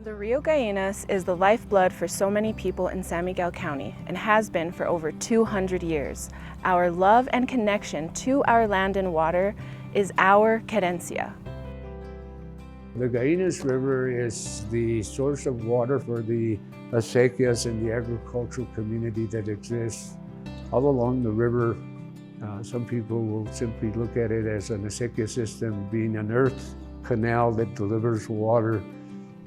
The Rio Gallinas is the lifeblood for so many people in San Miguel County and has been for over 200 years. Our love and connection to our land and water is our querencia. The Gallinas River is the source of water for the acequias and the agricultural community that exists all along the river. Some people will simply look at it as an acequia system being an earth canal that delivers water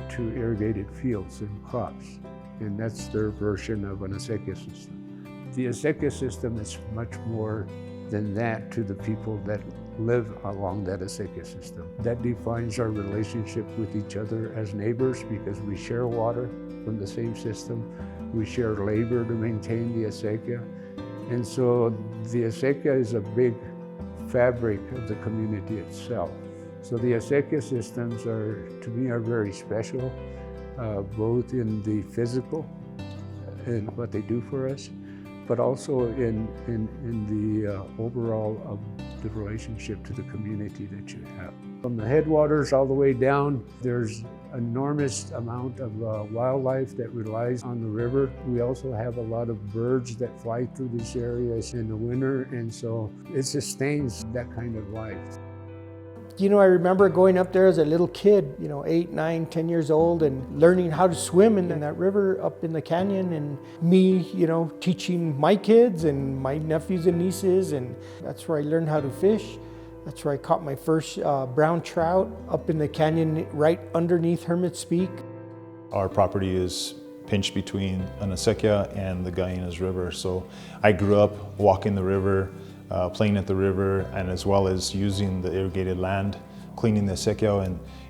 to irrigated fields and crops. And that's their version of an acequia system. The acequia system is much more than that to the people that live along that acequia system. That defines our relationship with each other as neighbors because we share water from the same system. We share labor to maintain the acequia. And so the acequia is a big fabric of the community itself. So the acequia systems to me, are very special, both in the physical and what they do for us, but also in the overall of the relationship to the community that you have. From the headwaters all the way down, there's enormous amount of wildlife that relies on the river. We also have a lot of birds that fly through these areas in the winter, and so it sustains that kind of life. You know, I remember going up there as a little kid, 8, 9, 10 years old, and learning how to swim in that river up in the canyon, and me, teaching my kids and my nephews and nieces, and that's where I learned how to fish. That's where I caught my first brown trout up in the canyon right underneath Hermit's Peak. Our property is pinched between an acequia and the Gallinas River, so I grew up walking the river, playing at the river, and as well as using the irrigated land, cleaning the acequia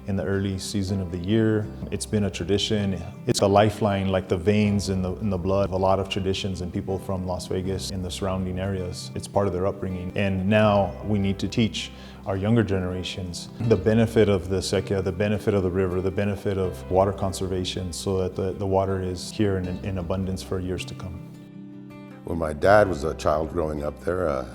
in the early season of the year. It's been a tradition. It's a lifeline, like the veins in the blood of a lot of traditions and people from Las Vegas and the surrounding areas. It's part of their upbringing. And now we need to teach our younger generations the benefit of the acequia, the benefit of the river, the benefit of water conservation, so that the water is here in abundance for years to come. When my dad was a child growing up there,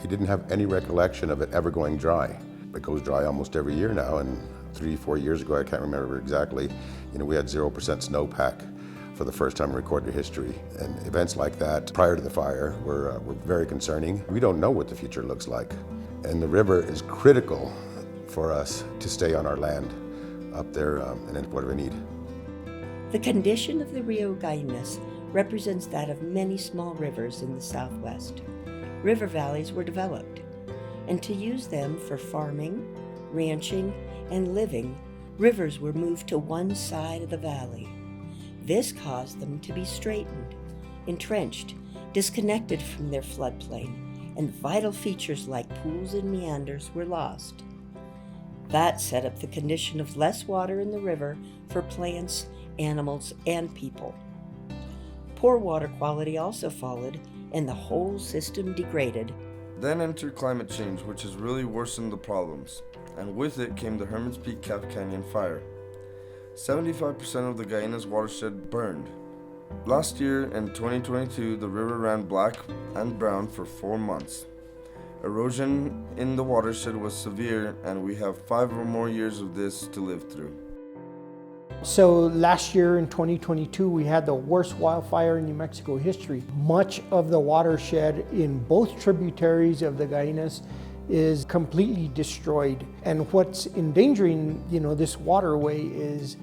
he didn't have any recollection of it ever going dry. It goes dry almost every year now, and 3-4 years ago, I can't remember exactly, we had 0% snowpack for the first time in recorded history. And events like that prior to the fire were very concerning. We don't know what the future looks like. And the river is critical for us to stay on our land up there and in whatever need. The condition of the Rio Gallinas represents that of many small rivers in the Southwest. River valleys were developed, and to use them for farming, ranching, and living, rivers were moved to one side of the valley. This caused them to be straightened, entrenched, disconnected from their floodplain, and vital features like pools and meanders were lost. That set up the condition of less water in the river for plants, animals, and people. Poor water quality also followed, and the whole system degraded. Then entered climate change, which has really worsened the problems, and with it came the Hermit's Peak Cap Canyon fire. 75% of the Gallinas watershed burned. Last year, in 2022, the river ran black and brown for 4 months. Erosion in the watershed was severe, and we have 5 or more years of this to live through. So last year in 2022, we had the worst wildfire in New Mexico history. Much of the watershed in both tributaries of the Gallinas is completely destroyed. And what's endangering, this waterway is,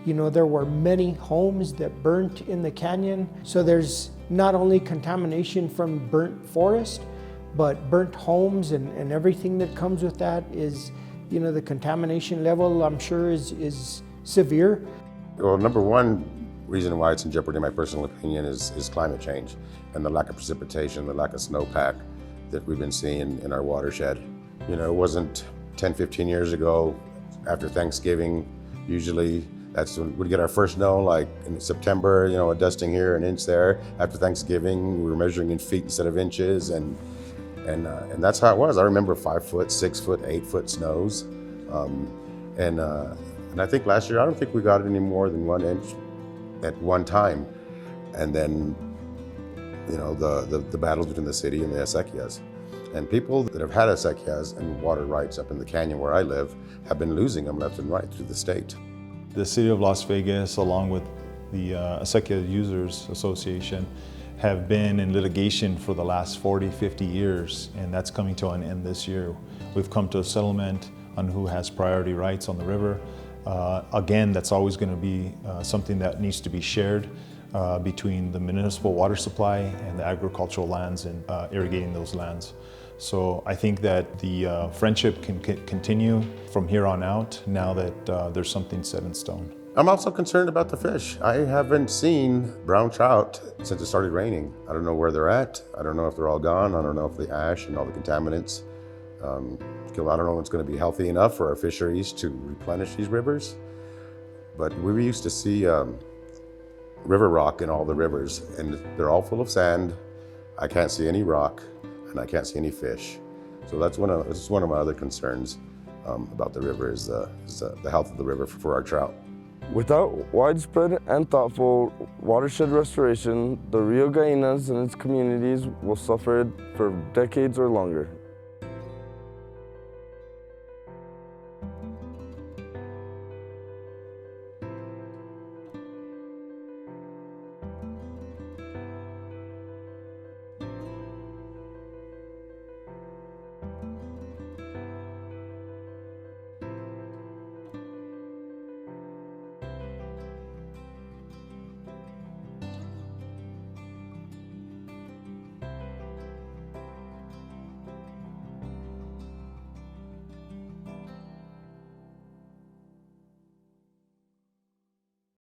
there were many homes that burnt in the canyon. So there's not only contamination from burnt forest, but burnt homes and everything that comes with that is, the contamination level, I'm sure, is severe. Well, number one reason why it's in jeopardy, in my personal opinion, is climate change and the lack of precipitation, the lack of snowpack that we've been seeing in our watershed. It wasn't 10, 15 years ago, after Thanksgiving, usually that's when we'd get our first snow, like in September, a dusting here, an inch there. After Thanksgiving, we were measuring in feet instead of inches, and that's how it was. I remember 5 foot, 6 foot, 8 foot snows. And I think last year, I don't think we got any more than 1 inch at one time. And then, the battles between the city and the acequias. And people that have had acequias and water rights up in the canyon where I live have been losing them left and right through the state. The City of Las Vegas, along with the Acequia Users Association, have been in litigation for the last 40, 50 years, and that's coming to an end this year. We've come to a settlement on who has priority rights on the river. Again, that's always going to be something that needs to be shared between the municipal water supply and the agricultural lands and irrigating those lands. So I think that the friendship can continue from here on out now that there's something set in stone. I'm also concerned about the fish. I haven't seen brown trout since it started raining. I don't know where they're at. I don't know if they're all gone. I don't know if the ash and all the contaminants. I don't know if it's going to be healthy enough for our fisheries to replenish these rivers. But we used to see river rock in all the rivers, and they're all full of sand. I can't see any rock, and I can't see any fish. So that's one of my other concerns about the river is the health of the river for our trout. Without widespread and thoughtful watershed restoration, the Rio Gallinas and its communities will suffer for decades or longer.